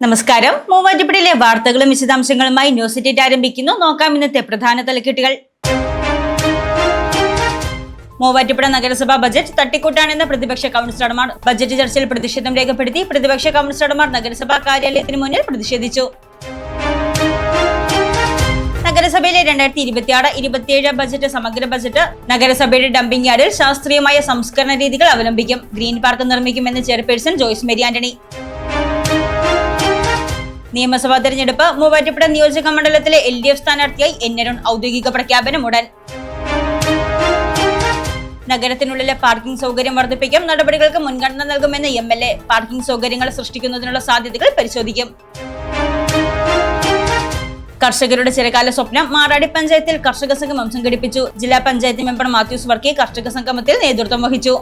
നമസ്കാരം. മൂവാറ്റുപുഴയിലെ വാർത്തകളും വിശദാംശങ്ങളുമായി ന്യൂസ് എറ്റ് ആരംഭിക്കുന്നു. നോക്കാം ഇന്നത്തെ പ്രധാന തലക്കെട്ടുകൾ. മൂവാറ്റുപുഴ നഗരസഭാ ബജറ്റ് തട്ടിക്കൂട്ടാണെന്ന് പ്രതിപക്ഷ കൗൺസിലർമാർ. ബജറ്റ് ചർച്ചയിൽ പ്രതിഷേധം രേഖപ്പെടുത്തി പ്രതിപക്ഷ കൗൺസിലർമാർ നഗരസഭാ കാര്യാലയത്തിന് മുന്നിൽ പ്രതിഷേധിച്ചു. നഗരസഭയിലെ 2026-27 ബജറ്റ് സമഗ്ര ബജറ്റ് നഗരസഭയുടെ ഡംപിംഗ് യാർഡിൽ ശാസ്ത്രീയമായ സംസ്കരണ രീതികൾ അവലംബിക്കും. ഗ്രീൻ പാർക്ക് നിർമ്മിക്കുമെന്ന് ചെയർപേഴ്സൺ ജോയ്സ് മേരി ആന്റണി. നിയമസഭാ തെരഞ്ഞെടുപ്പ്. മൂവാറ്റുപുഴ നിയോജക മണ്ഡലത്തിലെ LDF സ്ഥാനാർത്ഥിയായി N. അരുൺ. ഔദ്യോഗിക പ്രഖ്യാപനം ഉടൻ. നഗരത്തിനുള്ളിലെ പാർക്കിംഗ് സൗകര്യം വർദ്ധിപ്പിക്കും. നടപടികൾക്ക് മുൻഗണന നൽകുമെന്ന് MLA. പാർക്കിംഗ് സൗകര്യങ്ങൾ സൃഷ്ടിക്കുന്നതിനുള്ള സാധ്യതകൾ പരിശോധിക്കും. കർഷകരുടെ ചിരകാല സ്വപ്നം. മാറാടി പഞ്ചായത്തിൽ കർഷക സംഗമം സംഘടിപ്പിച്ചു. ജില്ലാ പഞ്ചായത്ത് മെമ്പർ മാത്യൂസ് വർക്കി കർഷക സംഗമത്തിൽ നേതൃത്വം വഹിച്ചു.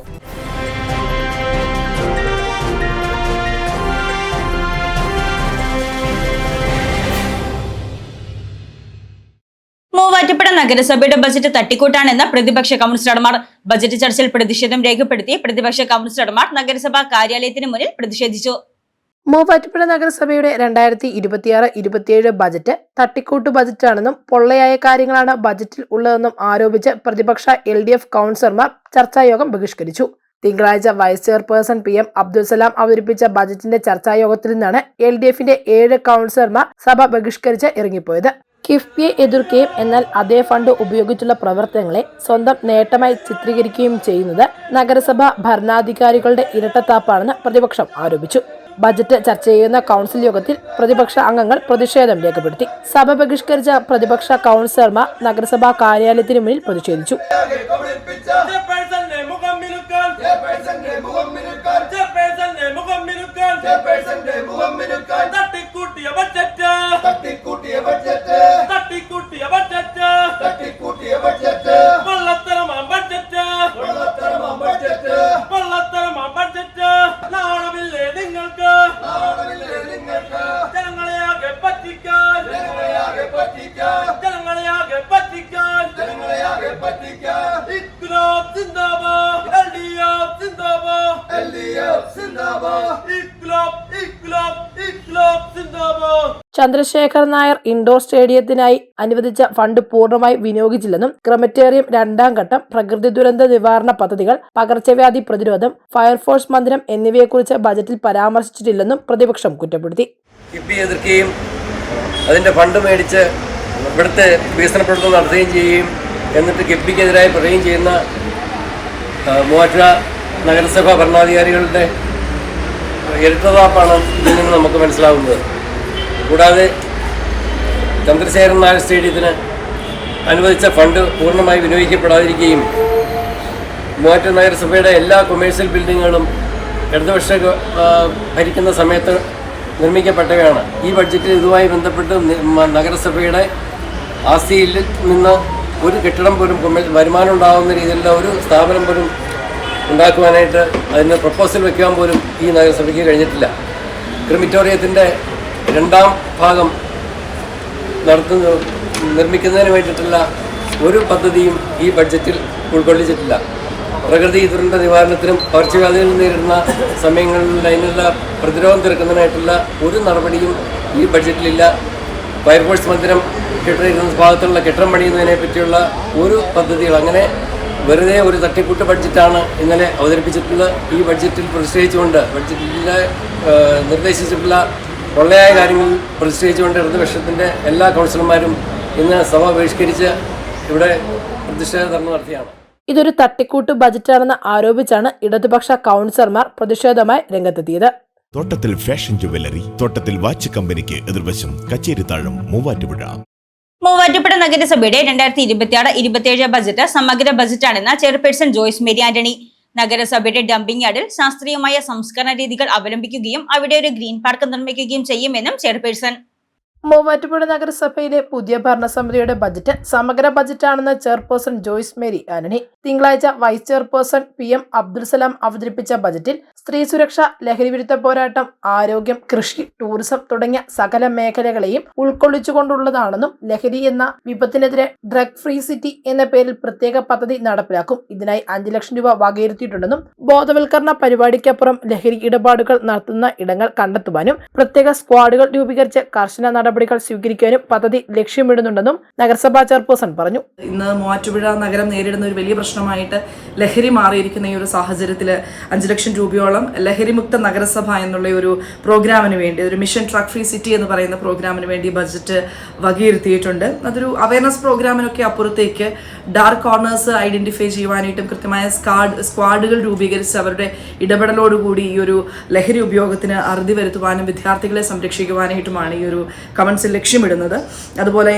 മൂവാറ്റുപുഴ നഗരസഭയുടെ ബജറ്റ് തട്ടിക്കൂട്ടാണെന്ന് പ്രതിപക്ഷ കൗൺസിലർമാർ. ബജറ്റ് ചർച്ചയിൽ പ്രതിഷേധം രേഖപ്പെടുത്തി പ്രതിപക്ഷ കൗൺസിലർമാർ നഗരസഭാ കാര്യാലയത്തിന് മുന്നിൽ പ്രതിഷേധിച്ചു. മൂവാറ്റുപുഴ നഗരസഭയുടെ 2026-27 ബജറ്റ് തട്ടിക്കൂട്ട് ബജറ്റാണെന്നും പൊള്ളയായ കാര്യങ്ങളാണ് ബജറ്റിൽ ഉള്ളതെന്നും ആരോപിച്ച് പ്രതിപക്ഷ LDF കൗൺസിലർമാർ ചർച്ചായോഗം ബഹിഷ്കരിച്ചു. തിങ്കളാഴ്ച vice chairperson PM Abdul Salam അവതരിപ്പിച്ച ബജറ്റിന്റെ ചർച്ചായോഗത്തിൽ നിന്നാണ് LDFന്റെ 7 കൗൺസിലർമാർ സഭ ബഹിഷ്കരിച്ച് ഇറങ്ങിപ്പോയത്. കിഫ്ബിയെ എതിർക്കുകയും എന്നാൽ അതേ ഫണ്ട് ഉപയോഗിച്ചുള്ള പ്രവർത്തനങ്ങളെ സ്വന്തം നേട്ടമായി ചിത്രീകരിക്കുകയും ചെയ്യുന്നത് നഗരസഭാ ഭരണാധികാരികളുടെ ഇരട്ടത്താപ്പാണെന്ന് പ്രതിപക്ഷം ആരോപിച്ചു. ബജറ്റ് ചർച്ച ചെയ്യുന്ന കൗൺസിൽ യോഗത്തിൽ പ്രതിപക്ഷ അംഗങ്ങൾ പ്രതിഷേധം രേഖപ്പെടുത്തി. സഭ ബഹിഷ്കരിച്ച പ്രതിപക്ഷ കൗൺസിലർമാർ നഗരസഭാ കാര്യാലയത്തിന് മുന്നിൽ പ്രതിഷേധിച്ചു. ചന്ദ്രശേഖർ നായർ ഇൻഡോർ സ്റ്റേഡിയത്തിനായി അനുവദിച്ച ഫണ്ട് പൂർണ്ണമായി വിനിയോഗിച്ചില്ലെന്നും ക്രമറ്റേറിയം 2ാം ഘട്ടം, പ്രകൃതി ദുരന്ത നിവാരണ പദ്ധതികൾ, പകർച്ചവ്യാധി പ്രതിരോധം, ഫയർഫോഴ്സ് മന്ദിരം എന്നിവയെക്കുറിച്ച് ബജറ്റിൽ പരാമർശിച്ചിട്ടില്ലെന്നും പ്രതിപക്ഷം കുറ്റപ്പെടുത്തി. കിഫ്ബി എതിർക്കുകയും അതിന്റെ ഫണ്ട് മേടിച്ച് ഇവിടുത്തെ വികസന പ്രവർത്തനം നടത്തുകയും ചെയ്യുകയും എന്നിട്ട് കിഫ്ബിക്കെതിരായി പറയുകയും ചെയ്യുന്ന മൂവാറ്റുപുഴ നഗരസഭാ ഭരണാധികാരികളുടെ ഇരട്ടത്താപ്പാണ് ഇതിൽ നിന്ന് നമുക്ക് മനസ്സിലാവുന്നത്. കൂടാതെ ചന്ദ്രശേഖരൻ നായർ സ്റ്റേഡിയത്തിന് അനുവദിച്ച ഫണ്ട് പൂർണ്ണമായി വിനിയോഗിക്കപ്പെടാതിരിക്കുകയും മൂവാറ്റുപുഴ നഗരസഭയുടെ എല്ലാ കൊമേഴ്സ്യൽ ബിൽഡിങ്ങുകളും ഇടതുപക്ഷ ഭരിക്കുന്ന സമയത്ത് നിർമ്മിക്കപ്പെട്ടവയാണ്. ഈ ബഡ്ജറ്റിൽ ഇതുമായി ബന്ധപ്പെട്ട് നഗരസഭയുടെ ആസ്തിയിൽ നിന്ന് ഒരു കെട്ടിടം പോലും വരുമാനം ഉണ്ടാകുന്ന രീതിയിലുള്ള ഒരു സ്ഥാപനം പോലും ഉണ്ടാക്കുവാനായിട്ട് അതിന് പ്രപ്പോസൽ വയ്ക്കുവാൻ പോലും ഈ നഗരസഭയ്ക്ക് കഴിഞ്ഞിട്ടില്ല. ക്രിമിറ്റോറിയത്തിൻ്റെ 2ാം ഭാഗം നിർമ്മിക്കുന്നതിന് വേണ്ടിയിട്ടുള്ള ഒരു പദ്ധതിയും ഈ ബഡ്ജറ്റിൽ ഉൾക്കൊള്ളിച്ചിട്ടില്ല. പ്രകൃതി ദുരന്ത നിവാരണത്തിനും പകർച്ചവ്യാധികൾ നേരിടുന്ന സമയങ്ങളിൽ അതിനുള്ള പ്രതിരോധം തീർക്കുന്നതിനായിട്ടുള്ള ഒരു നടപടിയും ഈ ബഡ്ജറ്റിലില്ല. ഫയർഫോഴ്സ് മന്ദിരം കെട്ടിട ഭാഗത്തുള്ള കെട്ടിടം പണിയുന്നതിനെ പറ്റിയുള്ള ഒരു പദ്ധതികൾ, അങ്ങനെ വെറുതെ ഒരു തട്ടിക്കൂട്ട് ബഡ്ജറ്റാണ് ഇന്നലെ അവതരിപ്പിച്ചിട്ടുള്ളത്. ഈ ബഡ്ജറ്റിൽ പ്രതിഷേധിച്ചുകൊണ്ട് ബഡ്ജറ്റിൽ നിർദ്ദേശിച്ചിട്ടുള്ള പൊള്ളയായ കാര്യങ്ങൾ പ്രതിഷേധിച്ചുകൊണ്ട് ഇടതുപക്ഷത്തിൻ്റെ എല്ലാ കൗൺസിലർമാരും ഇന്ന് സഭ ബഹിഷ്കരിച്ച് ഇവിടെ പ്രതിഷേധ ധർണ്ണ നടത്തിയാണ്. ഇതൊരു തട്ടിക്കൂട്ട് ബജറ്റാണെന്ന് ആരോപിച്ചാണ് ഇടതുപക്ഷ കൗൺസിലർമാർ പ്രതിഷേധമായി രംഗത്തെത്തിയത്. തോട്ടത്തിൽ ഫാഷൻ ജുവലറി, തോട്ടത്തിൽ വാച്ച് കമ്പനിക്ക് എതിർവശം, കച്ചേരിത്താഴം, മൂവാറ്റുപുഴ. മൂവാറ്റുപുഴ നഗരസഭയുടെ 2026-27 ബജറ്റ് സമഗ്ര ബജറ്റാണെന്ന് ചെയർപേഴ്സൺ ജോയ്സ് മേരി ആന്റണി. നഗരസഭയുടെ ഡംപിംഗ് യാർഡിൽ ശാസ്ത്രീയമായ സംസ്കരണ രീതികൾ അവലംബിക്കുകയും അവിടെ ഒരു ഗ്രീൻ പാർക്ക് നിർമ്മിക്കുകയും ചെയ്യുമെന്നും ചെയർപേഴ്സൺ. മൂവാറ്റുപുഴ നഗരസഭയിലെ പുതിയ ഭരണസമിതിയുടെ ബജറ്റ് സമഗ്ര ബജറ്റാണെന്ന് ചെയർപേഴ്സൺ ജോയ്സ് മേരി ആന്റണി തിങ്കളാഴ്ച vice chairperson PM Abdul Salam അവതരിപ്പിച്ച ബജറ്റിൽ സ്ത്രീ സുരക്ഷ, ലഹരിവിരുദ്ധ പോരാട്ടം, ആരോഗ്യം, കൃഷി, ടൂറിസം തുടങ്ങിയ സകല മേഖലകളെയും ഉൾക്കൊള്ളിച്ചുകൊണ്ടുള്ളതാണെന്നും ലഹരി എന്ന വിപത്തിനെതിരെ ഡ്രഗ് ഫ്രീ സിറ്റി എന്ന പേരിൽ പ്രത്യേക പദ്ധതി നടപ്പിലാക്കും. ഇതിനായി 5 ലക്ഷം രൂപ വകയിരുത്തിയിട്ടുണ്ടെന്നും ബോധവൽക്കരണ പരിപാടിക്കപ്പുറം ലഹരി ഇടപാടുകൾ നടത്തുന്ന ഇടങ്ങൾ കണ്ടെത്തുവാനും പ്രത്യേക സ്ക്വാഡുകൾ രൂപീകരിച്ച് കർശന നടപടികൾ സ്വീകരിക്കാനും പദ്ധതി ലക്ഷ്യമിടുന്നുണ്ടെന്നും നഗരസഭാ ചെയർപേഴ്സൺ പറഞ്ഞു. ഇന്ന് മൂവാറ്റുപുഴ നഗരം നേരിടുന്ന ഒരു വലിയ പ്രശ്നമായിട്ട് ലഹരി മാറിയിരിക്കുന്ന ഈ ഒരു സാഹചര്യത്തിൽ 5 ലക്ഷം രൂപയോളം ലഹരിമുക്ത നഗരസഭ എന്നുള്ള ഒരു പ്രോഗ്രാമിന് വേണ്ടി, ഒരു മിഷൻ ഡ്രഗ് ഫ്രീ സിറ്റി എന്ന് പറയുന്ന പ്രോഗ്രാമിന് വേണ്ടി ബജറ്റ് വകയിരുത്തിയിട്ടുണ്ട്. അതൊരു അവയർനെസ് പ്രോഗ്രാമിനൊക്കെ അപ്പുറത്തേക്ക് ഡാർക്ക് കോർണേഴ്സ് ഐഡന്റിഫൈ ചെയ്യുവാനായിട്ടും കൃത്യമായ സ്ക്വാഡുകൾ രൂപീകരിച്ച് അവരുടെ ഇടപെടലോടുകൂടി ഈ ഒരു ലഹരി ഉപയോഗത്തിന് അറുതി വരുത്തുവാനും വിദ്യാർത്ഥികളെ സംരക്ഷിക്കുവാനായിട്ടുമാണ് ഈ ഒരു കമൻസിൽ ലക്ഷ്യമിടുന്നത്. അതുപോലെ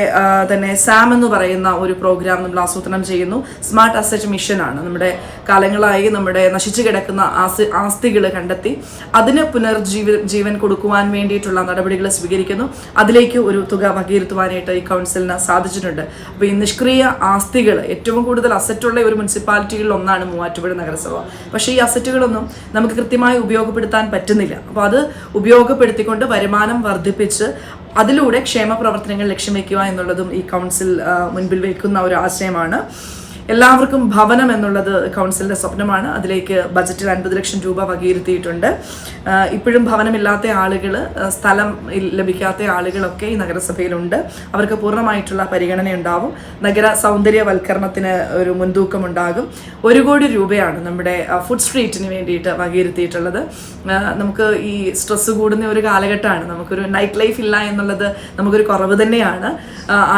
തന്നെ സാം എന്ന് പറയുന്ന ഒരു പ്രോഗ്രാം നമ്മൾ ആസൂത്രണം ചെയ്യുന്നു. സ്മാർട്ട് അസറ്റ് മിഷനാണ്. നമ്മുടെ കാലങ്ങളായി നമ്മുടെ നശിച്ചു കിടക്കുന്ന ആസ്തികൾ കണ്ടെത്തി അതിന് ജീവൻ കൊടുക്കുവാൻ വേണ്ടിയിട്ടുള്ള നടപടികൾ സ്വീകരിക്കുന്നു. അതിലേക്ക് ഒരു തുക വകയിരുത്തുവാനായിട്ട് ഈ കൗൺസിലിന് സാധിച്ചിട്ടുണ്ട്. അപ്പോൾ ഈ നിഷ്ക്രിയ ആസ്തികൾ, ഏറ്റവും കൂടുതൽ അസറ്റുള്ള ഒരു മുനിസിപ്പാലിറ്റികളിൽ ഒന്നാണ് മൂവാറ്റുപുഴ നഗരസഭ. പക്ഷേ ഈ അസറ്റുകളൊന്നും നമുക്ക് കൃത്യമായി ഉപയോഗപ്പെടുത്താൻ പറ്റുന്നില്ല. അപ്പോൾ അത് ഉപയോഗപ്പെടുത്തിക്കൊണ്ട് വരുമാനം വർദ്ധിപ്പിച്ച് അതിലൂടെ ക്ഷേമ പ്രവർത്തനങ്ങൾ ലക്ഷ്യം വയ്ക്കുക എന്നുള്ളതും ഈ കൗൺസിൽ മുൻപിൽ വയ്ക്കുന്ന ഒരു ആശയമാണ്. എല്ലാവർക്കും ഭവനം എന്നുള്ളത് കൗൺസിലിൻ്റെ സ്വപ്നമാണ്. അതിലേക്ക് ബജറ്റിൽ 50 ലക്ഷം രൂപ വകയിരുത്തിയിട്ടുണ്ട്. ഇപ്പോഴും ഭവനമില്ലാത്ത ആളുകൾ, സ്ഥലം ലഭിക്കാത്ത ആളുകളൊക്കെ ഈ നഗരസഭയിലുണ്ട്. അവർക്ക് പൂർണ്ണമായിട്ടുള്ള പരിഗണന ഉണ്ടാവും. നഗര സൗന്ദര്യവൽക്കരണത്തിന് ഒരു മുൻതൂക്കം ഉണ്ടാകും. 1 കോടി രൂപയാണ് നമ്മുടെ ഫുഡ് സ്ട്രീറ്റിന് വേണ്ടിയിട്ട് വകയിരുത്തിയിട്ടുള്ളത്. നമുക്ക് ഈ സ്ട്രെസ് കൂടുന്ന ഒരു കാലഘട്ടമാണ്. നമുക്കൊരു നൈറ്റ് ലൈഫ് ഇല്ല എന്നുള്ളത് നമുക്കൊരു കുറവ് തന്നെയാണ്.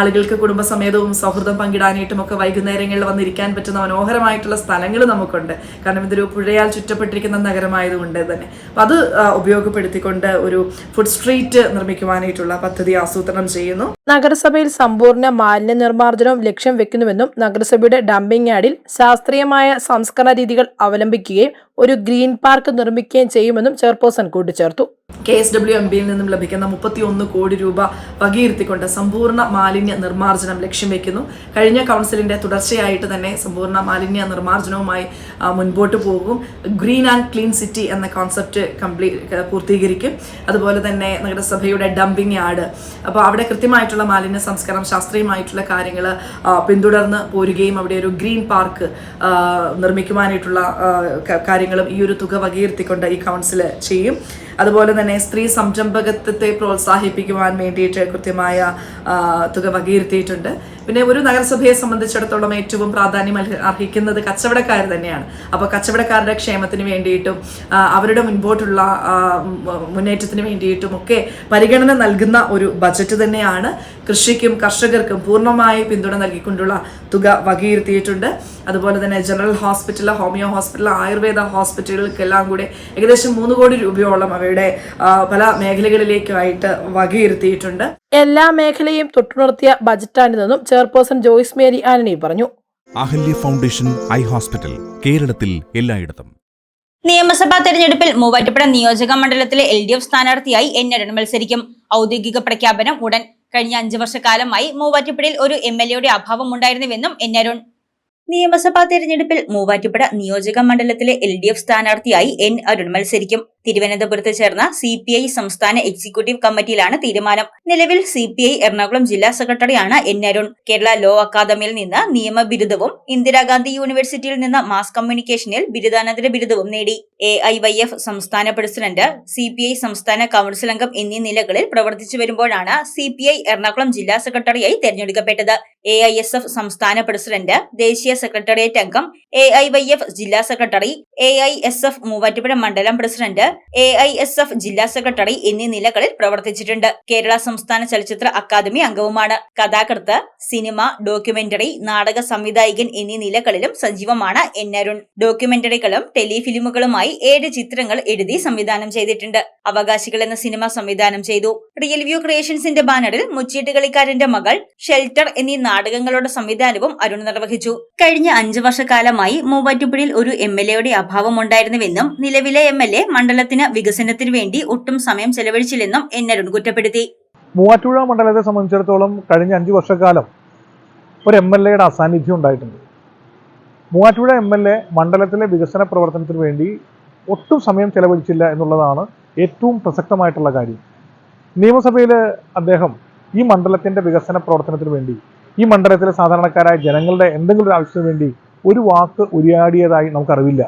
ആളുകൾക്ക് കുടുംബസമേതവും സൗഹൃദം പങ്കിടാനായിട്ടും ഒക്കെ വൈകുന്നേരങ്ങളിൽ വന്നിരിക്കാൻ പറ്റുന്ന മനോഹരമായിട്ടുള്ള സ്ഥലങ്ങൾ നമുക്കുണ്ട്. കാരണം ഇതൊരു പുഴയാൽ ചുറ്റപ്പെട്ടിരിക്കുന്ന നഗരമായതുകൊണ്ട് തന്നെ. അപ്പം അത് ഉപയോഗപ്പെടുത്തിക്കൊണ്ട് ഒരു ഫുഡ് സ്ട്രീറ്റ് നിർമ്മിക്കുവാനായിട്ടുള്ള പദ്ധതി ആസൂത്രണം ചെയ്യുന്നു. നഗരസഭയിൽ സമ്പൂർണ്ണ മാലിന്യ നിർമ്മാർജ്ജനവും ലക്ഷ്യം വെക്കുന്നുവെന്നും നഗരസഭയുടെ ഡംപിംഗ് യാർഡിൽ ശാസ്ത്രീയമായ സംസ്കരണ രീതികൾ അവലംബിക്കുകയും ഒരു ഗ്രീൻ പാർക്ക് നിർമ്മിക്കുകയും ചെയ്യുമെന്നും ചെയർപേഴ്സൺ കൂട്ടിച്ചേർത്തു. KSWMBയിൽ നിന്നും ലഭിക്കുന്ന 31 കോടി രൂപ വകയിരുത്തിക്കൊണ്ട് സമ്പൂർണ്ണ മാലിന്യ നിർമ്മാർജ്ജനം ലക്ഷ്യം വെക്കുന്നു. കഴിഞ്ഞ കൗൺസിലിന്റെ തുടർച്ചയായിട്ട് തന്നെ സമ്പൂർണ്ണ മാലിന്യ നിർമ്മാർജ്ജനവുമായി മുൻപോട്ട് പോകും. ഗ്രീൻ ആൻഡ് ക്ലീൻ സിറ്റി എന്ന കോൺസെപ്റ്റ് പൂർത്തീകരിക്കും. അതുപോലെ തന്നെ നഗരസഭയുടെ ഡംപിംഗ് യാർഡ്, അപ്പോൾ അവിടെ കൃത്യമായിട്ടുള്ള മാലിന്യ സംസ്കരണം, ശാസ്ത്രീയമായിട്ടുള്ള കാര്യങ്ങൾ പിന്തുടർന്ന് പോരുകയും അവിടെ ഒരു ഗ്രീൻ പാർക്ക് നിർമ്മിക്കുവാനായിട്ടുള്ള കാര്യങ്ങളും ഈ ഒരു തുക വകയിരുത്തിക്കൊണ്ട് ഈ കൗൺസിൽ ചെയ്യും. അതുപോലെ തന്നെ സ്ത്രീ സംരംഭകത്വത്തെ പ്രോത്സാഹിപ്പിക്കുവാൻ വേണ്ടിയിട്ട് കൃത്യമായ തുക വകയിരുത്തിയിട്ടുണ്ട്. പിന്നെ ഒരു നഗരസഭയെ സംബന്ധിച്ചിടത്തോളം ഏറ്റവും പ്രാധാന്യം അർഹിക്കുന്നത് കച്ചവടക്കാർ തന്നെയാണ്. അപ്പോൾ കച്ചവടക്കാരുടെ ക്ഷേമത്തിന് വേണ്ടിയിട്ടും അവരുടെ മുൻപോട്ടുള്ള മുന്നേറ്റത്തിന് വേണ്ടിയിട്ടും ഒക്കെ പരിഗണന നൽകുന്ന ഒരു ബജറ്റ് തന്നെയാണ്. കൃഷിക്കും കർഷകർക്കും പൂർണ്ണമായി പിന്തുണ നൽകിക്കൊണ്ടുള്ള തുക വകയിരുത്തിയിട്ടുണ്ട്. അതുപോലെ തന്നെ general hospital, homeo hospital, Ayurveda ഹോസ്പിറ്റലുകൾക്കെല്ലാം കൂടെ ഏകദേശം 3 കോടി രൂപയോളം അവയുടെ പല മേഖലകളിലേക്കായിട്ട് വകയിരുത്തിയിട്ടുണ്ട്. എല്ലാ മേഖലയും തൊട്ടുണർത്തിയ ബജറ്റാണിതെന്നും ചെയർപേഴ്സൺ ജോയ്സ് മേരി ആന്റണി പറഞ്ഞു. അഹല്യ ഫൗണ്ടേഷൻ ഐ ഹോസ്പിറ്റൽ, കേരളത്തിൽ എല്ലായിടത്തും. നിയമസഭാ തെരഞ്ഞെടുപ്പിൽ മൂവാറ്റുപുഴ നിയോജക മണ്ഡലത്തിലെ LDF സ്ഥാനാർത്ഥിയായി N അരുൺ മത്സരിക്കും. ഔദ്യോഗിക പ്രഖ്യാപനം ഉടൻ. കഴിഞ്ഞ 5 വർഷക്കാലമായി മൂവാറ്റുപുഴയിൽ ഒരു MLA അഭാവം ഉണ്ടായിരുന്നുവെന്നും N അരുൺ. നിയമസഭാ തെരഞ്ഞെടുപ്പിൽ മൂവാറ്റുപുഴ നിയോജക മണ്ഡലത്തിലെ LDF സ്ഥാനാർത്ഥിയായി N അരുൺ മത്സരിക്കും. തിരുവനന്തപുരത്ത് ചേർന്ന CPI സംസ്ഥാന എക്സിക്യൂട്ടീവ് കമ്മിറ്റിയിലാണ് തീരുമാനം. നിലവിൽ CPI എറണാകുളം ജില്ലാ സെക്രട്ടറിയാണ് N അരുൺ. കേരള ലോ അക്കാദമിയിൽ നിന്ന് നിയമ ബിരുദവും ഇന്ദിരാഗാന്ധി യൂണിവേഴ്സിറ്റിയിൽ നിന്ന് മാസ് കമ്മ്യൂണിക്കേഷനിൽ ബിരുദാനന്തര ബിരുദവും നേടി. AIYF സംസ്ഥാന പ്രസിഡന്റ്, CPI സംസ്ഥാന കൌൺസിൽ അംഗം എന്നീ നിലകളിൽ പ്രവർത്തിച്ചു വരുമ്പോഴാണ് CPI എറണാകുളം ജില്ലാ സെക്രട്ടറിയായി തെരഞ്ഞെടുക്കപ്പെട്ടത്. AISF സംസ്ഥാന പ്രസിഡന്റ്, ദേശീയ സെക്രട്ടേറിയറ്റ് അംഗം, AIYF ജില്ലാ സെക്രട്ടറി, AISF മൂവാറ്റുപുഴ മണ്ഡലം പ്രസിഡന്റ്, AISF ജില്ലാ സെക്രട്ടറി എന്നീ നിലകളിൽ പ്രവർത്തിച്ചിട്ടുണ്ട്. കേരള സംസ്ഥാന ചലച്ചിത്ര അക്കാദമി അംഗവുമാണ്. കഥാകൃത്ത്, സിനിമ, ഡോക്യുമെന്ററി, നാടക സംവിധായകൻ എന്നീ നിലകളിലും സജീവമാണ് N അരുൺ. ഡോക്യുമെന്ററികളും ടെലിഫിലിമുകളുമായി 7 ചിത്രങ്ങൾ എഴുതി സംവിധാനം ചെയ്തിട്ടുണ്ട്. അവകാശികൾ എന്ന സിനിമ സംവിധാനം ചെയ്തു. റിയൽ വ്യൂ ക്രിയേഷൻസിന്റെ ബാനറിൽ മുച്ചീട്ട് കളിക്കാരന്റെ മകൾ, ഷെൽട്ടർ എന്നീ നാടകങ്ങളുടെ സംവിധാനവും അരുൺ നിർവഹിച്ചു. കഴിഞ്ഞ 5 വർഷക്കാലമായി മൂവാറ്റുപുഴയിൽ ഒരു MLA അഭാവം ഉണ്ടായിരുന്നുവെന്നും നിലവിലെ MLA മണ്ഡലത്തിന് വികസനത്തിനു വേണ്ടി ഒട്ടും സമയം ചെലവഴിച്ചില്ലെന്നും N അരുൺ കുറ്റപ്പെടുത്തി. മൂവാറ്റുപുഴ മണ്ഡലത്തെ സംബന്ധിച്ചിടത്തോളം കഴിഞ്ഞ 5 വർഷക്കാലം ഒരു MLAയുടെ അസാന്നിധ്യം ഉണ്ടായിട്ടുണ്ട്. മൂവാറ്റുപുഴ MLA മണ്ഡലത്തിലെ വികസന പ്രവർത്തനത്തിന് വേണ്ടി ഒട്ടും സമയം ചെലവഴിച്ചില്ല എന്നുള്ളതാണ് ഏറ്റവും പ്രസക്തമായിട്ടുള്ള കാര്യം. നിയമസഭയിൽ അദ്ദേഹം ഈ മണ്ഡലത്തിൻ്റെ വികസന പ്രവർത്തനത്തിന് വേണ്ടി, ഈ മണ്ഡലത്തിലെ സാധാരണക്കാരായ ജനങ്ങളുടെ എന്തെങ്കിലും ഒരു ആവശ്യത്തിന് വേണ്ടി ഒരു വാക്ക് ഉരിയാടിയതായി നമുക്കറിവില്ല.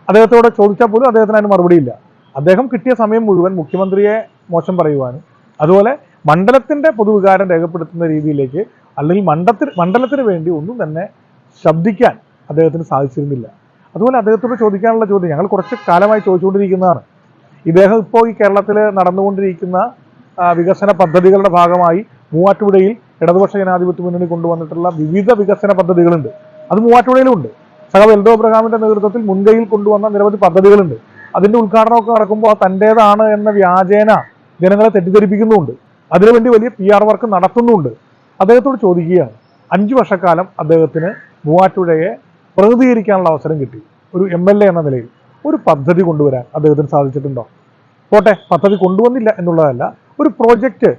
അദ്ദേഹത്തോട് ചോദിച്ചാൽ പോലും അദ്ദേഹത്തിന് അതിന് മറുപടിയില്ല. അദ്ദേഹം കിട്ടിയ സമയം മുഴുവൻ മുഖ്യമന്ത്രിയെ മോശം പറയുവാനും അതുപോലെ മണ്ഡലത്തിൻ്റെ പൊതുവികാരം രേഖപ്പെടുത്തുന്ന രീതിയിലേക്ക്, അല്ലെങ്കിൽ മണ്ഡലത്തിന് വേണ്ടി ഒന്നും തന്നെ ശബ്ദിക്കാൻ അദ്ദേഹത്തിന് സാധിച്ചിരുന്നില്ല. അതുപോലെ അദ്ദേഹത്തോട് ചോദിക്കാനുള്ള ചോദ്യം ഞങ്ങൾ കുറച്ച് കാലമായി ചോദിച്ചുകൊണ്ടിരിക്കുന്നതാണ്. ഇദ്ദേഹം ഇപ്പോൾ ഈ കേരളത്തിൽ നടന്നുകൊണ്ടിരിക്കുന്ന വികസന പദ്ധതികളുടെ ഭാഗമായി മൂവാറ്റുപുഴയിൽ ഇടതുപക്ഷ ജനാധിപത്യ മുന്നണി കൊണ്ടുവന്നിട്ടുള്ള വിവിധ വികസന പദ്ധതികളുണ്ട്. അത് മൂവാറ്റുപുഴയിലുണ്ട്. സഖാവ് എൽദോ എബ്രഹാമിൻ്റെ നേതൃത്വത്തിൽ മുൻകൈയിൽ കൊണ്ടുവന്ന നിരവധി പദ്ധതികളുണ്ട്. അതിൻ്റെ ഉദ്ഘാടനമൊക്കെ നടക്കുമ്പോൾ തൻ്റേതാണ് എന്ന വ്യാജേന ജനങ്ങളെ തെറ്റിദ്ധരിപ്പിക്കുന്നുമുണ്ട്. അതിനുവേണ്ടി വലിയ PR വർക്ക് നടത്തുന്നുമുണ്ട്. അദ്ദേഹത്തോട് ചോദിക്കുകയാണ്, 5 വർഷക്കാലം അദ്ദേഹത്തിന് മൂവാറ്റുപുഴയെ പ്രതിനിധീകരിക്കാനുള്ള അവസരം കിട്ടി. ഒരു MLA എന്ന നിലയിൽ ഒരു പദ്ധതി കൊണ്ടുവരാൻ അദ്ദേഹത്തിന് സാധിച്ചിട്ടുണ്ടോ? പോട്ടെ, പദ്ധതി കൊണ്ടുവന്നില്ല എന്നുള്ളതല്ല, ഒരു പ്രോജക്റ്റ്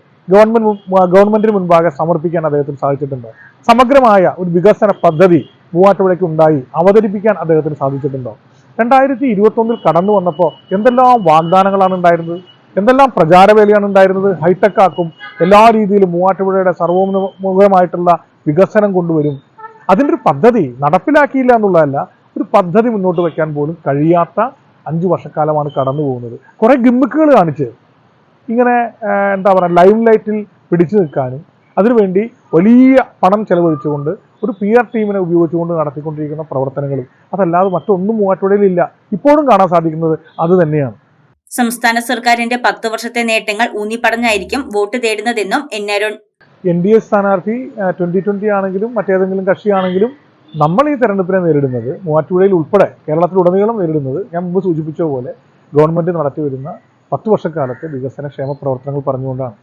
ഗവൺമെന്റിന് മുൻപാകെ സമർപ്പിക്കാൻ അദ്ദേഹത്തിന് സാധിച്ചിട്ടുണ്ടോ? സമഗ്രമായ ഒരു വികസന പദ്ധതി മൂവാറ്റുപുഴയ്ക്ക് ഉണ്ടായി അവതരിപ്പിക്കാൻ അദ്ദേഹത്തിന് സാധിച്ചിട്ടുണ്ടോ? 2021 കടന്നു വന്നപ്പോൾ എന്തെല്ലാം വാഗ്ദാനങ്ങളാണ് ഉണ്ടായിരുന്നത്, എന്തെല്ലാം പ്രചാരവേലയാണ് ഉണ്ടായിരുന്നത്. ഹൈടെക് ആക്കും, എല്ലാ രീതിയിലും മൂവാറ്റുപുഴയുടെ സർവോന്മുഖമായിട്ടുള്ള വികസനം കൊണ്ടുവരും. അതിൻ്റെ ഒരു പദ്ധതി നടപ്പിലാക്കിയില്ല എന്നുള്ളതല്ല, ഒരു പദ്ധതി മുന്നോട്ട് വയ്ക്കാൻ പോലും കഴിയാത്ത 5 വർഷക്കാലമാണ് കടന്നു പോകുന്നത്. കുറേ ഗിമ്മിക്കുകൾ കാണിച്ച് ഇങ്ങനെ ലൈം ലൈറ്റിൽ പിടിച്ചു നിൽക്കാനും അതിനുവേണ്ടി വലിയ പണം ചെലവഴിച്ചുകൊണ്ട് ഒരു PR ടീമിനെ ഉപയോഗിച്ചുകൊണ്ട് നടത്തിക്കൊണ്ടിരിക്കുന്ന പ്രവർത്തനങ്ങളും അതല്ലാതെ മറ്റൊന്നും മൂവാറ്റുപുഴയിലില്ല. ഇപ്പോഴും കാണാൻ സാധിക്കുന്നത് അത് തന്നെയാണ്. സംസ്ഥാന സർക്കാരിന്റെ 10 വർഷത്തെ നേട്ടങ്ങൾ ഊന്നിപ്പറഞ്ഞായിരിക്കും വോട്ട് തേടുന്നതെന്നും അരുൺ. NDA സ്ഥാനാർത്ഥി 2020 ആണെങ്കിലും മറ്റേതെങ്കിലും കക്ഷിയാണെങ്കിലും നമ്മൾ ഈ തെരഞ്ഞെടുപ്പിനെ നേരിടുന്നത്, മൂവാറ്റുപുഴയിൽ ഉൾപ്പെടെ കേരളത്തിലുടനീളം നേരിടുന്നത്, ഞാൻ മുമ്പ് സൂചിപ്പിച്ച പോലെ ഗവൺമെൻറ് നടത്തി വരുന്ന 10 വർഷക്കാലത്തെ വികസന ക്ഷേമ പ്രവർത്തനങ്ങൾ പറഞ്ഞുകൊണ്ടാണ്.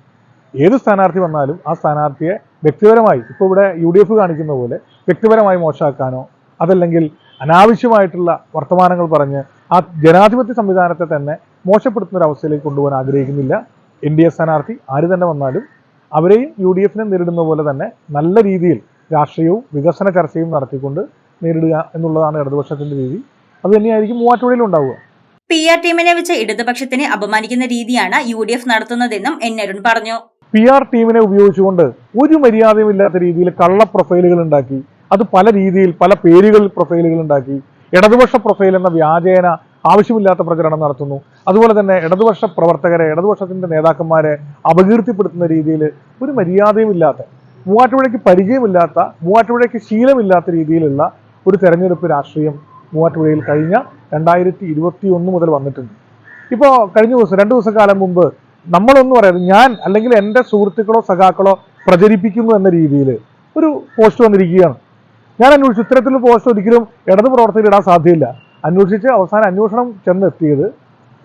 ഏത് സ്ഥാനാർത്ഥി വന്നാലും ആ സ്ഥാനാർത്ഥിയെ വ്യക്തിപരമായി, ഇപ്പോൾ ഇവിടെ UDF കാണിക്കുന്ന പോലെ വ്യക്തിപരമായി മോശമാക്കാനോ അതല്ലെങ്കിൽ അനാവശ്യമായിട്ടുള്ള വർത്തമാനങ്ങൾ പറഞ്ഞ് ആ ജനാധിപത്യ സംവിധാനത്തെ തന്നെ മോശപ്പെടുത്തുന്ന ഒരു അവസ്ഥയിലേക്ക് കൊണ്ടുപോകാൻ ആഗ്രഹിക്കുന്നില്ല. NDA സ്ഥാനാർത്ഥി ആര് തന്നെ വന്നാലും അവരെയും UDFനെ നേരിടുന്ന പോലെ തന്നെ നല്ല രീതിയിൽ രാഷ്ട്രീയവും വികസന ചർച്ചയും നടത്തിക്കൊണ്ട് നേരിടുക എന്നുള്ളതാണ് ഇടതുപക്ഷത്തിന്റെ രീതി. അത് തന്നെയായിരിക്കും മൂവാറ്റുപുഴയിൽ ഉണ്ടാവുക. PR ടീമിനെ വെച്ച് ഇടതുപക്ഷത്തിനെ അപമാനിക്കുന്ന രീതിയാണ് UDF നടത്തുന്നതെന്നും അരുൺ പറഞ്ഞു. PR ടീമിനെ ഉപയോഗിച്ചുകൊണ്ട് ഒരു മര്യാദയും ഇല്ലാത്ത രീതിയിൽ കള്ള പ്രൊഫൈലുകൾ ഉണ്ടാക്കി, അത് പല രീതിയിൽ പല പേരുകളിൽ പ്രൊഫൈലുകൾ ഉണ്ടാക്കി, ഇടതുപക്ഷ പ്രൊഫൈൽ എന്ന വ്യാജേന ആവശ്യമില്ലാത്ത പ്രചരണം നടത്തുന്നു. അതുപോലെ തന്നെ ഇടതുപക്ഷ പ്രവർത്തകരെ, ഇടതുപക്ഷത്തിന്റെ നേതാക്കന്മാരെ അപകീർത്തിപ്പെടുത്തുന്ന രീതിയിൽ ഒരു മര്യാദയും ഇല്ലാത്ത, മൂവാറ്റുപുഴയ്ക്ക് പരിചയമില്ലാത്ത, മൂവാറ്റുപുഴയ്ക്ക് ശീലമില്ലാത്ത രീതിയിലുള്ള ഒരു തെരഞ്ഞെടുപ്പ് രാഷ്ട്രീയം മൂവാറ്റുപുഴയിൽ കഴിഞ്ഞ 2021 മുതൽ വന്നിട്ടുണ്ട്. ഇപ്പോൾ കഴിഞ്ഞ ദിവസം 2 ദിവസക്കാലം മുമ്പ് നമ്മളൊന്നും പറയാതെ ഞാൻ അല്ലെങ്കിൽ എൻ്റെ സുഹൃത്തുക്കളോ സഖാക്കളോ പ്രചരിപ്പിക്കുന്നു എന്ന രീതിയിൽ ഒരു പോസ്റ്റ് വന്നിരിക്കുകയാണ്. ഞാൻ അന്വേഷിച്ചു, ഇത്തരത്തിലുള്ള പോസ്റ്റ് ഒരിക്കലും ഇടത് പ്രവർത്തകർ ഇടാൻ സാധ്യമില്ല. അന്വേഷിച്ച് അവസാനം അന്വേഷണം ചെന്നെത്തിയത്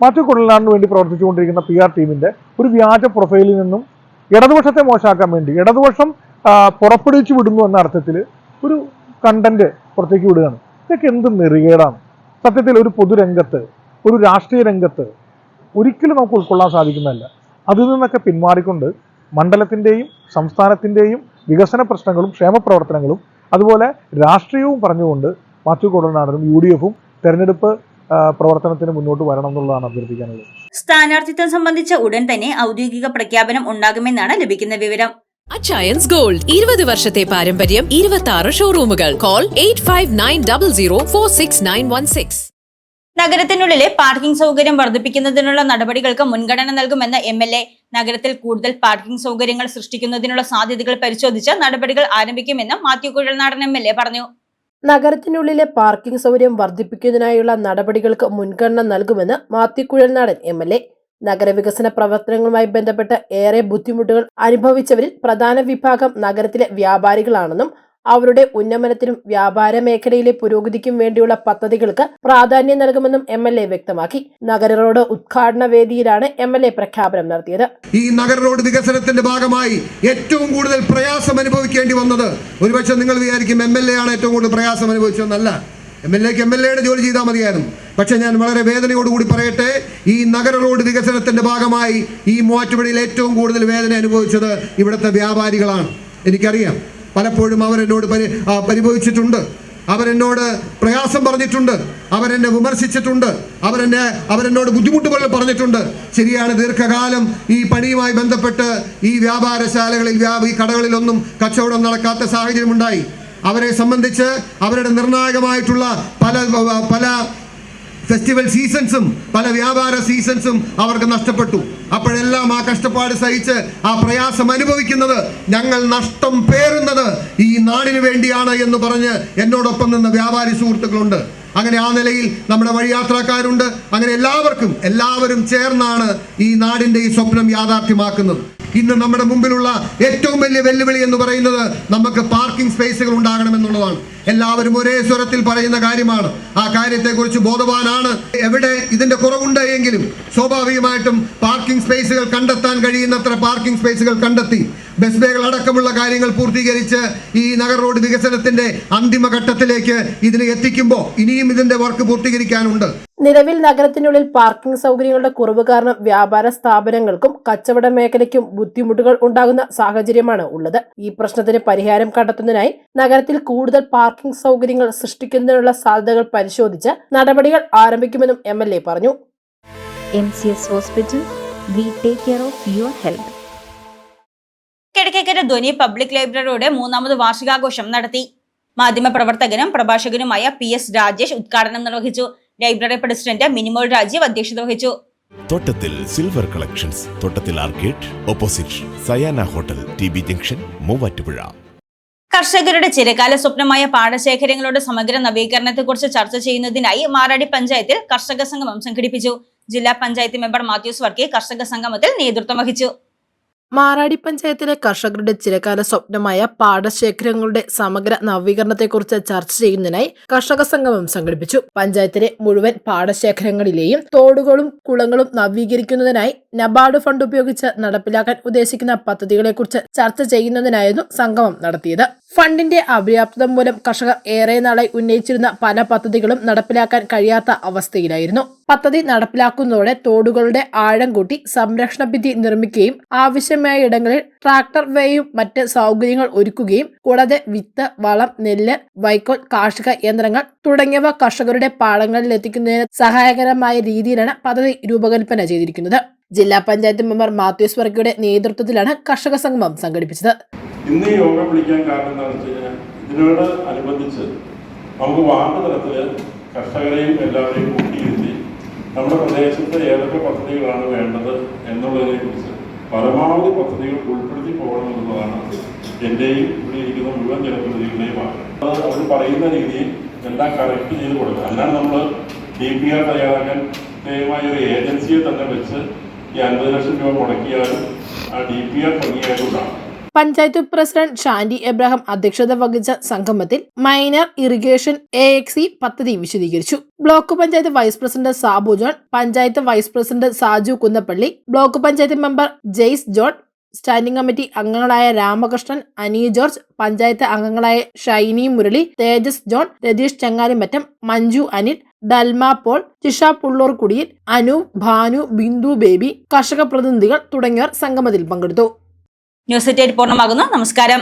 മാറ്റുകൊള്ളലിന് വേണ്ടി പ്രവർത്തിച്ചുകൊണ്ടിരിക്കുന്ന PR ടീമിൻ്റെ ഒരു വ്യാജ പ്രൊഫൈലിൽ നിന്നും ഇടതുപക്ഷത്തെ മോശമാക്കാൻ വേണ്ടി ഇടതുപക്ഷം പുറപ്പെടുവിച്ചു വിടുന്നു എന്ന അർത്ഥത്തിൽ ഒരു കണ്ടന്റ് പുറത്തേക്ക് വിടുകയാണ്. ഇതൊക്കെ എന്ത് നെറികേടാണ്. സത്യത്തിൽ ഒരു പൊതുരംഗത്ത്, ഒരു രാഷ്ട്രീയ രംഗത്ത് ഒരിക്കലും നമുക്ക് ഉൾക്കൊള്ളാൻ സാധിക്കുന്നതല്ല. അതിൽ നിന്നൊക്കെ പിന്മാറിക്കൊണ്ട് മണ്ഡലത്തിൻ്റെയും സംസ്ഥാനത്തിൻ്റെയും വികസന പ്രശ്നങ്ങളും ക്ഷേമ പ്രവർത്തനങ്ങളും അതുപോലെ രാഷ്ട്രീയവും പറഞ്ഞുകൊണ്ട് മാത്യു കുഴൽനാടനും UDFും തെരഞ്ഞെടുപ്പ് പ്രവർത്തനത്തിന് മുന്നോട്ട് വരണം എന്നുള്ളതാണ് അഭ്യർത്ഥിക്കാനുള്ളത്. സ്ഥാനാർത്ഥിത്വം സംബന്ധിച്ച് ഉടൻ തന്നെ ഔദ്യോഗിക പ്രഖ്യാപനം ഉണ്ടാകുമെന്നാണ് ലഭിക്കുന്ന വിവരം. അച്ചയൻസ് ഗോൾഡ് 20 വർഷത്തെ പാരമ്പര്യം, 26 ഷോറൂമുകൾ. കോൾ 8590046916. നഗരത്തിനുള്ളിലെ പാർക്കിംഗ് സൗകര്യം വർദ്ധിപ്പിക്കുന്നതിനുള്ള നടപടികൾക്ക് മുൻഗണന നൽകുമെന്ന് MLA. നഗരത്തിൽ കൂടുതൽ പാർക്കിംഗ് സൗകര്യങ്ങൾ സൃഷ്ടിക്കുന്നതിനുള്ള സാധ്യതകൾ പരിശോധിച്ച് നടപടികൾ ആരംഭിക്കുമെന്നും മാത്യു കുഴൽനാടൻ MLA പറഞ്ഞു. നഗരത്തിനുള്ളിലെ പാർക്കിംഗ് സൗകര്യം വർദ്ധിപ്പിക്കുന്നതിനായുള്ള നടപടികൾക്ക് മുൻഗണന നൽകുമെന്ന് മാത്യു കുഴൽനാടൻ MLA. നഗരവികസന പ്രവർത്തനങ്ങളുമായി ബന്ധപ്പെട്ട് ഏറെ ബുദ്ധിമുട്ടുകൾ അനുഭവിച്ചവരിൽ പ്രധാന വിഭാഗം നഗരത്തിലെ വ്യാപാരികളാണെന്നും അവരുടെ ഉന്നമനത്തിനും വ്യാപാര മേഖലയിലെ പുരോഗതിക്കും വേണ്ടിയുള്ള പദ്ധതികൾക്ക് പ്രാധാന്യം നൽകുമെന്നും MLA വ്യക്തമാക്കി. നഗര റോഡ് ഉദ്ഘാടന വേദിയിലാണ് MLA പ്രഖ്യാപനം നടത്തിയത്. ഈ നഗര റോഡ് വികസനത്തിന്റെ ഭാഗമായി ഏറ്റവും കൂടുതൽ പ്രയാസം അനുഭവിക്കേണ്ടി വന്നത്, ഒരുപക്ഷെ നിങ്ങൾ വിചാരിക്കും MLA ആണ് ഏറ്റവും കൂടുതൽ പ്രയാസം അനുഭവിച്ചതെന്നല്ല. MLAയുടെ ജോലി ചെയ്താൽ മതിയായിരുന്നു. പക്ഷെ ഞാൻ വളരെ വേദനയോടുകൂടി പറയട്ടെ, ഈ നഗര റോഡ് വികസനത്തിന്റെ ഭാഗമായി ഈ മൂവാറ്റുപുഴയിൽ ഏറ്റവും കൂടുതൽ വേദന അനുഭവിച്ചത് ഇവിടുത്തെ വ്യാപാരികളാണ്. എനിക്കറിയാം, പലപ്പോഴും അവരെന്നോട് പരിഭവിച്ചിട്ടുണ്ട്, അവരെന്നോട് പ്രയാസം പറഞ്ഞിട്ടുണ്ട്, അവരെന്നെ വിമർശിച്ചിട്ടുണ്ട്, അവരെന്നോട് ബുദ്ധിമുട്ടുകൾ പറഞ്ഞിട്ടുണ്ട്. ശരിയാണ്, ദീർഘകാലം ഈ പണിയുമായി ബന്ധപ്പെട്ട് ഈ വ്യാപാരശാലകളിൽ ഈ കടകളിലൊന്നും കച്ചവടം നടക്കാത്ത സാഹചര്യമുണ്ടായി. അവരെ സംബന്ധിച്ച് അവരുടെ നിർണായകമായിട്ടുള്ള പല ഫെസ്റ്റിവൽ സീസൺസും പല വ്യാപാര സീസൺസും അവർക്ക് നഷ്ടപ്പെട്ടു. അപ്പോഴെല്ലാം ആ കഷ്ടപ്പാട് സഹിച്ച് ആ പ്രയാസം അനുഭവിക്കുന്നത്, ഞങ്ങൾ നഷ്ടം പേറുന്നത് ഈ നാടിന് വേണ്ടിയാണ് എന്ന് പറഞ്ഞ് എന്നോടൊപ്പം നിന്ന് വ്യാപാരി സുഹൃത്തുക്കളുണ്ട്. അങ്ങനെ ആ നിലയിൽ നമ്മുടെ വഴിയാത്രക്കാരുണ്ട്. അങ്ങനെ എല്ലാവരും ചേർന്നാണ് ഈ നാടിൻ്റെ ഈ സ്വപ്നം യാഥാർത്ഥ്യമാക്കുന്നത്. ഇന്ന് നമ്മുടെ മുമ്പിലുള്ള ഏറ്റവും വലിയ വെല്ലുവിളി എന്ന് പറയുന്നത് നമുക്ക് പാർക്കിംഗ് സ്പേസുകൾ ഉണ്ടാകണമെന്നുള്ളതാണ്. എല്ലാവരും ഒരേ സ്വരത്തിൽ പറയുന്ന കാര്യമാണ്. ആ കാര്യത്തെക്കുറിച്ച് ബോധവാനാണ്. എവിടെ ഇതിന്റെ കുറവുണ്ട് എങ്കിലും സ്വാഭാവികമായിട്ടും പാർക്കിംഗ് സ്പേസുകൾ കണ്ടെത്താൻ കഴിയുന്നത്ര പാർക്കിംഗ് സ്പേസുകൾ കണ്ടെത്തി ബസ് ബേകൾ അടക്കമുള്ള കാര്യങ്ങൾ പൂർത്തീകരിച്ച് ഈ നഗർ റോഡ് വികസനത്തിന്റെ അന്തിമഘട്ടത്തിലേക്ക് ഇതിനെ എത്തിക്കുമ്പോൾ ഇനിയും ഇതിന്റെ വർക്ക് പൂർത്തീകരിക്കാനുണ്ട്. നിലവിൽ നഗരത്തിനുള്ളിൽ പാർക്കിംഗ് സൗകര്യങ്ങളുടെ കുറവ് കാരണം വ്യാപാര സ്ഥാപനങ്ങൾക്കും കച്ചവട മേഖലയ്ക്കും ബുദ്ധിമുട്ടുകൾ ഉണ്ടാകുന്ന സാഹചര്യമാണ് ഉള്ളത്. ഈ പ്രശ്നത്തിന് പരിഹാരം കണ്ടെത്തുന്നതിനായി നഗരത്തിൽ കൂടുതൽ പാർക്കിംഗ് സൗകര്യങ്ങൾ സൃഷ്ടിക്കുന്നതിനുള്ള സാധ്യതകൾ പരിശോധിച്ച് നടപടികൾ ആരംഭിക്കുമെന്നും MLA പറഞ്ഞു. MCS Hospital, we take care of your health. Kizhakkekara Dhwani public ലൈബ്രറിയുടെ 3ാമത് വാർഷികാഘോഷം നടത്തി. മാധ്യമപ്രവർത്തകനും പ്രഭാഷകനുമായ PS രാജേഷ് ഉദ്ഘാടനം നിർവഹിച്ചു. ലൈബ്രറി പ്രസിഡന്റ് മിനിമോൾ രാജീവ് അധ്യക്ഷത വഹിച്ചു. തോട്ടത്തിൽ സിൽവർ കളക്ഷൻസ്, തോട്ടത്തിൽ arcade, opposite Sayana hotel, TB junction, Muvattupuzha. കർഷകരുടെ ചിരകാല സ്വപ്നമായ പാടശേഖരങ്ങളുടെ സമഗ്ര നവീകരണത്തെക്കുറിച്ച് ചർച്ച ചെയ്യുന്നതിനായി മാറാടി പഞ്ചായത്തിൽ കർഷക സംഗമം സംഘടിപ്പിച്ചു. ജില്ലാ പഞ്ചായത്ത് മെമ്പർ മാത്യൂസ് വർക്കി കർഷക സംഗമത്തിൽ നേതൃത്വം വഹിച്ചു. മാറാടി പഞ്ചായത്തിലെ കർഷകരുടെ ചിരകാല സ്വപ്നമായ പാടശേഖരങ്ങളുടെ സമഗ്ര നവീകരണത്തെക്കുറിച്ച് ചർച്ച ചെയ്യുന്നതിനായി കർഷക സംഗമം സംഘടിപ്പിച്ചു. പഞ്ചായത്തിലെ മുഴുവൻ പാടശേഖരങ്ങളിലെയും തോടുകളും കുളങ്ങളും നവീകരിക്കുന്നതിനായി നബാർഡ് ഫണ്ട് ഉപയോഗിച്ച് നടപ്പിലാക്കാൻ ഉദ്ദേശിക്കുന്ന പദ്ധതികളെക്കുറിച്ച് ചർച്ച ചെയ്യുന്നതിനായിരുന്നു സംഗമം നടത്തിയത്. ഫണ്ടിന്റെ അപര്യാപ്തത മൂലം കർഷകർ ഏറെ നാളായി ഉന്നയിച്ചിരുന്ന പല പദ്ധതികളും നടപ്പിലാക്കാൻ കഴിയാത്ത അവസ്ഥയിലായിരുന്നു. പദ്ധതി നടപ്പിലാക്കുന്നതോടെ തോടുകളുടെ ആഴം കൂട്ടി സംരക്ഷണ ഭിത്തി നിർമ്മിക്കുകയും ആവശ്യമായ ഇടങ്ങളിൽ ട്രാക്ടർ വേയും മറ്റ് സൗകര്യങ്ങൾ ഒരുക്കുകയും കൂടാതെ വിത്ത്, വളം, നെല്ല്, വൈക്കോൽ, കാർഷിക യന്ത്രങ്ങൾ തുടങ്ങിയവ കർഷകരുടെ പാടങ്ങളിൽ എത്തിക്കുന്നതിന് സഹായകരമായ രീതിയിലാണ് പദ്ധതി രൂപകൽപ്പന ചെയ്തിരിക്കുന്നത്. ജില്ലാ പഞ്ചായത്ത് മെമ്പർ മാത്യൂസ് വർക്കിയുടെ നേതൃത്വത്തിലാണ് കർഷക സംഗമം സംഘടിപ്പിച്ചത്. ഇന്ന് ഈ യോഗം വിളിക്കാൻ കാരണം എന്താണെന്ന് വെച്ച് കഴിഞ്ഞാൽ ഇതിനോട് അനുബന്ധിച്ച് നമുക്ക് വാർഡ് തലത്തിൽ കർഷകരെയും എല്ലാവരെയും കൂട്ടിയിരുത്തി നമ്മുടെ പ്രദേശത്ത് ഏതൊക്കെ പദ്ധതികളാണ് വേണ്ടത് എന്നുള്ളതിനെ കുറിച്ച് പരമാവധി പദ്ധതികൾ ഉൾപ്പെടുത്തി പോകണമെന്നുള്ളതാണ് എൻ്റെയും ഇവിടെ ഇരിക്കുന്ന മുഴുവൻ ജനപ്രതിനിധികളുടെയും ആഗ്രഹം. അത് അവർ പറയുന്ന രീതിയിൽ എല്ലാം കറക്റ്റ് ചെയ്ത് കൊടുക്കുക. അല്ലാതെ നമ്മൾ DPR തയ്യാറാക്കാൻ പ്രത്യേകമായ ഒരു ഏജൻസിയെ തന്നെ വെച്ച് ഈ 50 ലക്ഷം രൂപ മുടക്കിയാലും ആ DPR ഭംഗിയായിട്ടുണ്ടാകും. പഞ്ചായത്ത് പ്രസിഡന്റ് ഷാൻഡി എബ്രഹാം അധ്യക്ഷത വഹിച്ച സംഗമത്തിൽ മൈനർ ഇറിഗേഷൻ AXE പദ്ധതി വിശദീകരിച്ചു. Block panchayat vice president Sabu John, panchayat vice president Saju Kunnappally, block panchayat member Jaise John, standing committee അംഗങ്ങളായ രാമകൃഷ്ണൻ, അനി ജോർജ്, പഞ്ചായത്ത് അംഗങ്ങളായ ഷൈനി മുരളി, തേജസ് ജോൺ, രതീഷ് ചങ്ങാലിമറ്റം, മഞ്ജു അനിൽ, ഡൽമ പോൾ, ജിഷ പുള്ളൂർ കുടിയിൽ, അനു, ഭാനു, ബിന്ദു ബേബി, കർഷക പ്രതിനിധികൾ തുടങ്ങിയവർ സംഗമത്തിൽ പങ്കെടുത്തു. ന്യൂസ് 8 പൂർണ്ണമാകുന്നു. നമസ്കാരം.